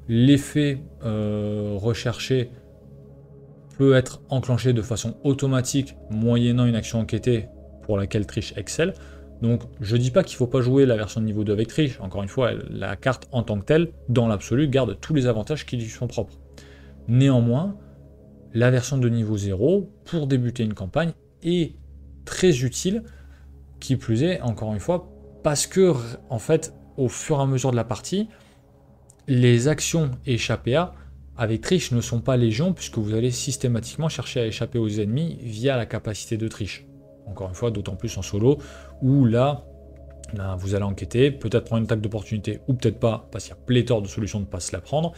l'effet recherché peut être enclenché de façon automatique moyennant une action enquêtée pour laquelle Trish excelle. Donc je dis pas qu'il ne faut pas jouer la version de niveau 2 avec Trish, encore une fois, la carte en tant que telle, dans l'absolu, garde tous les avantages qui lui sont propres. Néanmoins, la version de niveau 0, pour débuter une campagne, est très utile, qui plus est, encore une fois, parce que, en fait, au fur et à mesure de la partie, les actions échappées avec Trish ne sont pas légion, puisque vous allez systématiquement chercher à échapper aux ennemis via la capacité de Trish. Encore une fois, d'autant plus en solo, où là, vous allez enquêter, peut-être prendre une attaque d'opportunité, ou peut-être pas, parce qu'il y a pléthore de solutions de ne pas se la prendre,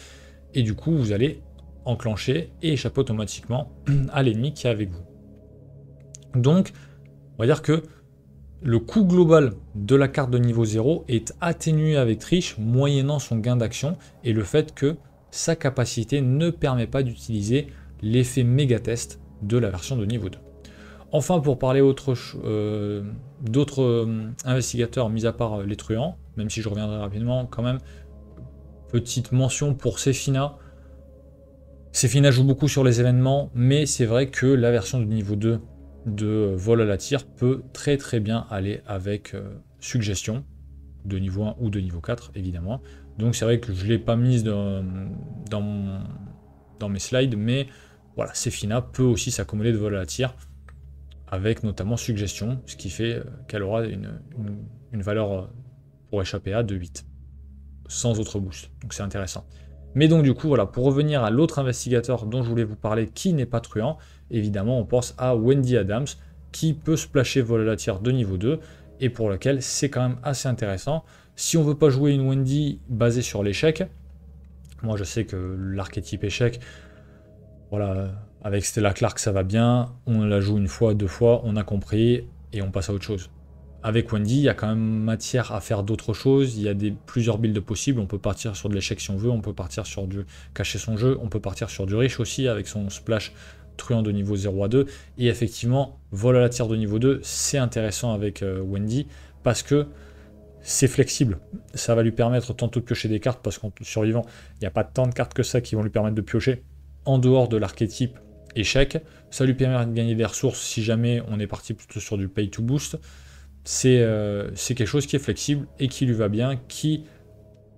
et du coup, vous allez enclencher et échapper automatiquement à l'ennemi qui est avec vous. Donc, on va dire que le coût global de la carte de niveau 0 est atténué avec Trish, moyennant son gain d'action, et le fait que sa capacité ne permet pas d'utiliser l'effet méga test de la version de niveau 2. Enfin, pour parler d'autres investigateurs, mis à part les truands, même si je reviendrai rapidement, quand même, petite mention pour Sefina. Sefina joue beaucoup sur les événements, mais c'est vrai que la version de niveau 2 de vol à la tire peut très très bien aller avec suggestion, de niveau 1 ou de niveau 4, évidemment. Donc c'est vrai que je ne l'ai pas mise dans mes slides, mais voilà, Sefina peut aussi s'accommoder de vol à la tire, avec notamment suggestion, ce qui fait qu'elle aura une valeur pour échapper à de 8, sans autre boost, donc c'est intéressant. Mais donc du coup, voilà, pour revenir à l'autre investigateur dont je voulais vous parler, qui n'est pas truand, évidemment on pense à Wendy Adams, qui peut splasher vol à la tire de niveau 2, et pour lequel c'est quand même assez intéressant. Si on veut pas jouer une Wendy basée sur l'échec, moi je sais que l'archétype échec, voilà, avec Stella Clark ça va bien, on la joue une fois, 2 fois, on a compris, et on passe à autre chose. Avec Wendy, il y a quand même matière à faire d'autres choses, il y a plusieurs builds possibles, on peut partir sur de l'échec si on veut, on peut partir sur du cacher son jeu, on peut partir sur du riche aussi avec son splash truand de niveau 0 à 2. Et effectivement, vol à la tire de niveau 2, c'est intéressant avec Wendy parce que c'est flexible. Ça va lui permettre tantôt de piocher des cartes parce qu'en survivant, il n'y a pas tant de cartes que ça qui vont lui permettre de piocher en dehors de l'archétype échec. Ça lui permet de gagner des ressources si jamais on est parti plutôt sur du pay to boost. C'est quelque chose qui est flexible et qui lui va bien, qui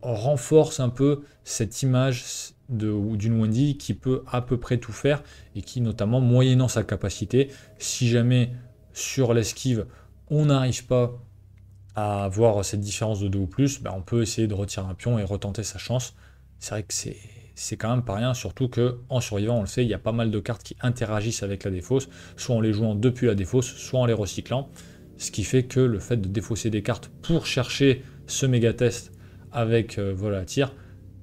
renforce un peu cette image d'une Wendy qui peut à peu près tout faire et qui, notamment, moyennant sa capacité, si jamais sur l'esquive on n'arrive pas à avoir cette différence de 2 ou plus, on peut essayer de retirer un pion et retenter sa chance. C'est vrai que c'est quand même pas rien, surtout que en survivant, on le sait, il y a pas mal de cartes qui interagissent avec la défausse, soit en les jouant depuis la défausse, soit en les recyclant, ce qui fait que le fait de défausser des cartes pour chercher ce méga test avec vol à la tire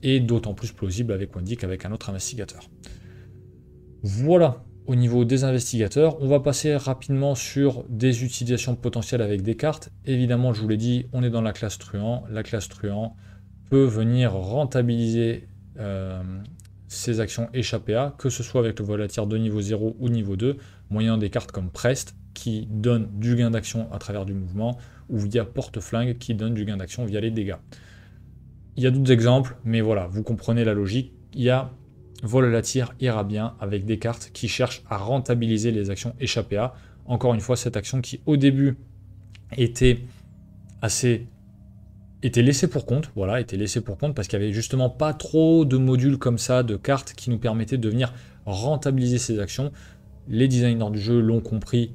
est d'autant plus plausible avec Wendy qu'avec un autre investigateur. Voilà au niveau des investigateurs. On va passer rapidement sur des utilisations potentielles avec des cartes. Évidemment, je vous l'ai dit, on est dans la classe truand. La classe truand peut venir rentabiliser ses actions échappées à, que ce soit avec le vol à tir de niveau 0 ou niveau 2, moyennant des cartes comme Prest, qui donne du gain d'action à travers du mouvement, ou via porte-flingue, qui donne du gain d'action via les dégâts. Il y a d'autres exemples, mais voilà, vous comprenez la logique. Il y a vol à la tire ira bien avec des cartes qui cherchent à rentabiliser les actions échappées à. Encore une fois, cette action qui au début était laissée pour compte, voilà, était laissée pour compte parce qu'il n'y avait justement pas trop de modules comme ça, de cartes qui nous permettaient de venir rentabiliser ces actions. Les designers du jeu l'ont compris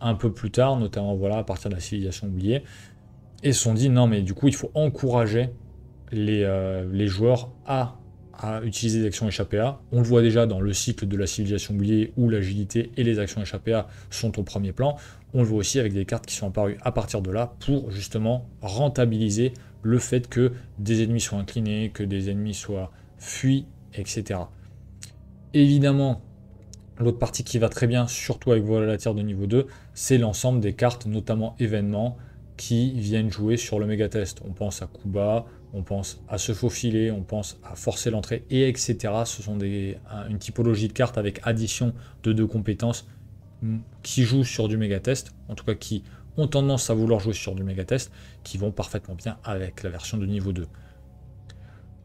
un peu plus tard, notamment voilà, à partir de la civilisation oubliée, et se sont dit non mais du coup il faut encourager les joueurs à utiliser des actions échappées à. On le voit déjà dans le cycle de la civilisation oubliée où l'agilité et les actions échappées à sont au premier plan. On le voit aussi avec des cartes qui sont apparues à partir de là pour justement rentabiliser le fait que des ennemis soient inclinés, que des ennemis soient fuis, etc. Évidemment, l'autre partie qui va très bien, surtout avec vol à la tire de niveau 2, c'est l'ensemble des cartes, notamment événements, qui viennent jouer sur le méga test. On pense à Kuba, on pense à se faufiler, on pense à forcer l'entrée, et etc. Ce sont une typologie de cartes avec addition de 2 compétences qui jouent sur du méga test, en tout cas qui ont tendance à vouloir jouer sur du méga test, qui vont parfaitement bien avec la version de niveau 2.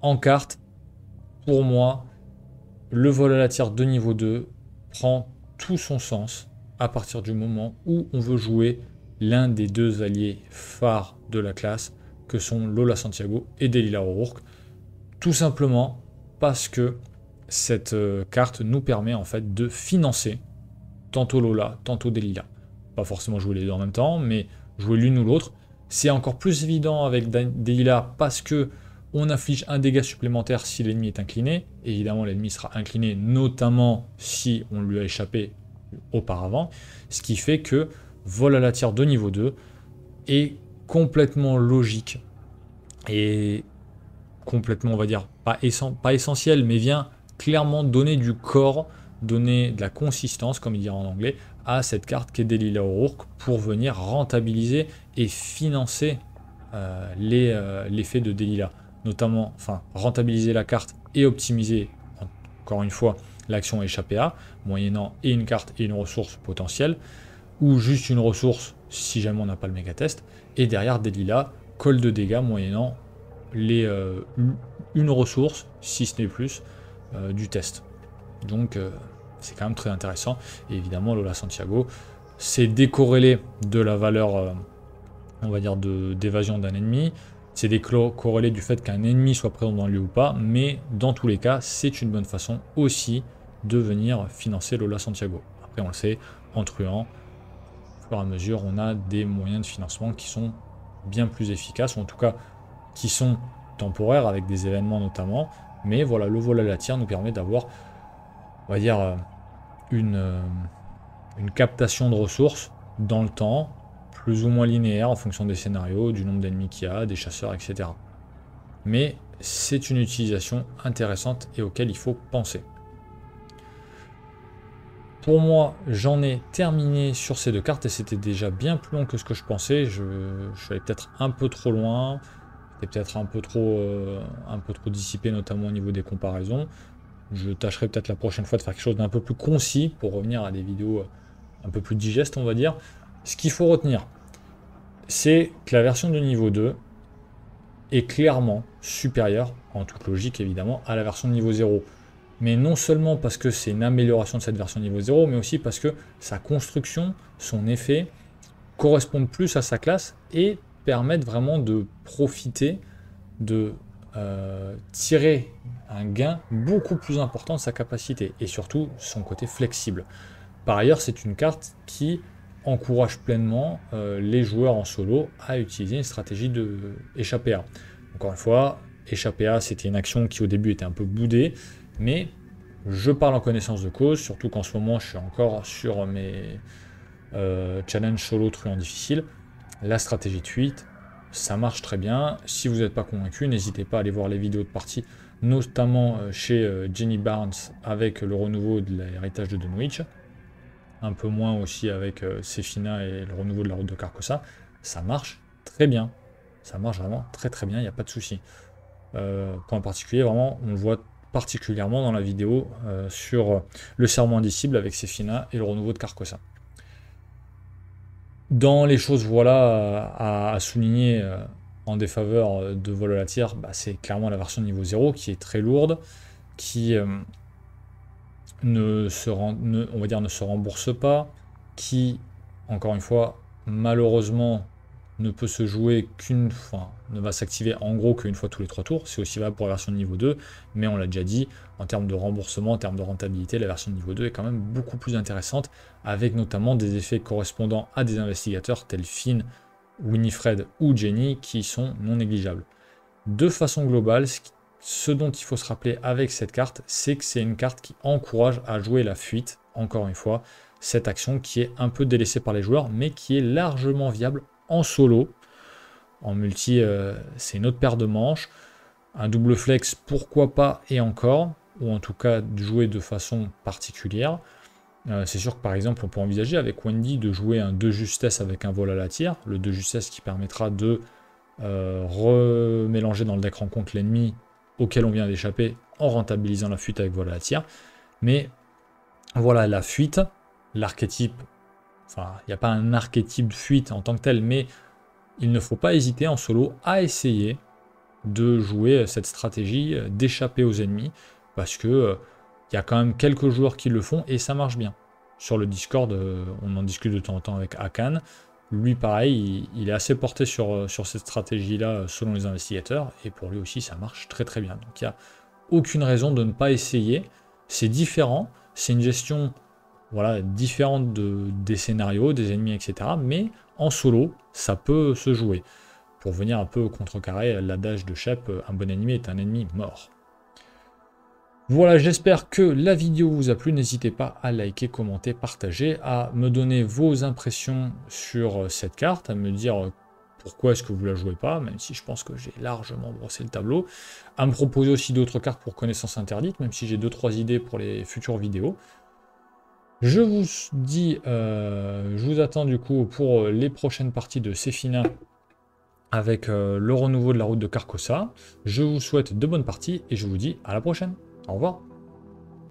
En carte, pour moi, le vol à la tire de niveau 2 prend tout son sens à partir du moment où on veut jouer l'un des 2 alliés phares de la classe, que sont Lola Santiago et Delilah O'Rourke, tout simplement parce que cette carte nous permet en fait de financer tantôt Lola, tantôt Delilah. Pas forcément jouer les 2 en même temps, mais jouer l'une ou l'autre. C'est encore plus évident avec Delilah parce que on inflige un dégât supplémentaire si l'ennemi est incliné. Évidemment, l'ennemi sera incliné, notamment si on lui a échappé auparavant, ce qui fait que vol à la tire de niveau 2 est complètement logique et complètement, on va dire, pas essentiel, mais vient clairement donner du corps, donner de la consistance, comme il dirait en anglais, à cette carte qu'est Delilah O'Rourke pour venir rentabiliser et financer l'effet de Delilah. Notamment, enfin, rentabiliser la carte et optimiser, encore une fois, l'action échappée à, moyennant et une carte et une ressource potentielle, ou juste une ressource si jamais on n'a pas le méga test, et derrière Delilah, colle de dégâts moyennant une ressource, si ce n'est plus, du test. Donc c'est quand même très intéressant. Et évidemment, Lola Santiago, c'est décorrélé de la valeur, on va dire, d'évasion d'un ennemi. C'est décorrélé du fait qu'un ennemi soit présent dans le lieu ou pas, mais dans tous les cas, c'est une bonne façon aussi de venir financer Lola Santiago. Après, on le sait, en truand, au fur et à mesure, on a des moyens de financement qui sont bien plus efficaces, ou en tout cas qui sont temporaires, avec des événements notamment. Mais voilà, le vol à la tire nous permet d'avoir, on va dire, une captation de ressources dans le temps, plus ou moins linéaire en fonction des scénarios, du nombre d'ennemis qu'il y a, des chasseurs, etc. Mais c'est une utilisation intéressante et auquel il faut penser. Pour moi, j'en ai terminé sur ces 2 cartes et c'était déjà bien plus long que ce que je pensais. Je suis allé peut-être un peu trop loin, et peut-être un peu trop dissipé, notamment au niveau des comparaisons. Je tâcherai peut-être la prochaine fois de faire quelque chose d'un peu plus concis pour revenir à des vidéos un peu plus digestes, on va dire. Ce qu'il faut retenir, c'est que la version de niveau 2 est clairement supérieure, en toute logique évidemment, à la version de niveau 0. Mais non seulement parce que c'est une amélioration de cette version niveau 0, mais aussi parce que sa construction, son effet, correspondent plus à sa classe et permettent vraiment de profiter, de tirer un gain beaucoup plus important de sa capacité et surtout son côté flexible. Par ailleurs, c'est une carte qui encourage pleinement les joueurs en solo à utiliser une stratégie de échapper A. Encore une fois, échapper A, c'était une action qui au début était un peu boudée, mais je parle en connaissance de cause, surtout qu'en ce moment je suis encore sur mes challenges solo truand difficile. La stratégie de fuite, ça marche très bien. Si vous n'êtes pas convaincu, n'hésitez pas à aller voir les vidéos de partie, notamment chez Jenny Barnes avec le renouveau de l'héritage de Dunwich. Un peu moins aussi avec Sefina et le renouveau de la route de Carcosa. Ça marche très bien. Ça marche vraiment très très bien, il n'y a pas de souci. Point particulier, vraiment, on le voit particulièrement dans la vidéo sur le serment indicible avec Sefina et le renouveau de Carcosa. Dans les choses voilà, à souligner en défaveur de Vol à la tire, bah, c'est clairement la version niveau 0 qui est très lourde, qui ne se rembourse pas, qui, encore une fois, malheureusement, ne peut se jouer qu'une fois, ne va s'activer en gros qu'une fois tous les 3 tours. C'est aussi valable pour la version de niveau 2, mais on l'a déjà dit, en termes de remboursement, en termes de rentabilité, la version de niveau 2 est quand même beaucoup plus intéressante, avec notamment des effets correspondant à des investigateurs tels Finn, Winifred ou Jenny, qui sont non négligeables. De façon globale, ce dont il faut se rappeler avec cette carte, c'est que c'est une carte qui encourage à jouer la fuite, encore une fois, cette action qui est un peu délaissée par les joueurs, mais qui est largement viable en solo. En multi, c'est une autre paire de manches. Un double flex, pourquoi pas, et encore, ou en tout cas jouer de façon particulière. C'est sûr que par exemple, on peut envisager avec Wendy de jouer un 2 justesse avec un vol à la tire. Le 2 justesse qui permettra de remélanger dans le deck rencontre l'ennemi auquel on vient d'échapper en rentabilisant la fuite avec vol à la tire. Mais voilà, la fuite, l'archétype, enfin, il n'y a pas un archétype de fuite en tant que tel, mais il ne faut pas hésiter en solo à essayer de jouer cette stratégie d'échapper aux ennemis, parce que il y a quand même quelques joueurs qui le font et ça marche bien. Sur le Discord, on en discute de temps en temps avec Akan. Lui, pareil, il est assez porté sur cette stratégie-là selon les investigateurs, et pour lui aussi, ça marche très très bien. Donc il n'y a aucune raison de ne pas essayer. C'est différent, c'est une gestion voilà, différente des scénarios, des ennemis, etc. Mais en solo, ça peut se jouer. Pour venir un peu contrecarrer l'adage de Shep, un bon ennemi est un ennemi mort. Voilà, j'espère que la vidéo vous a plu. N'hésitez pas à liker, commenter, partager, à me donner vos impressions sur cette carte, à me dire pourquoi est-ce que vous la jouez pas, même si je pense que j'ai largement brossé le tableau, à me proposer aussi d'autres cartes pour connaissance interdite, même si j'ai 2-3 idées pour les futures vidéos. Je vous dis, je vous attends du coup pour les prochaines parties de Sefina avec le renouveau de la route de Carcosa. Je vous souhaite de bonnes parties et je vous dis à la prochaine. Au revoir.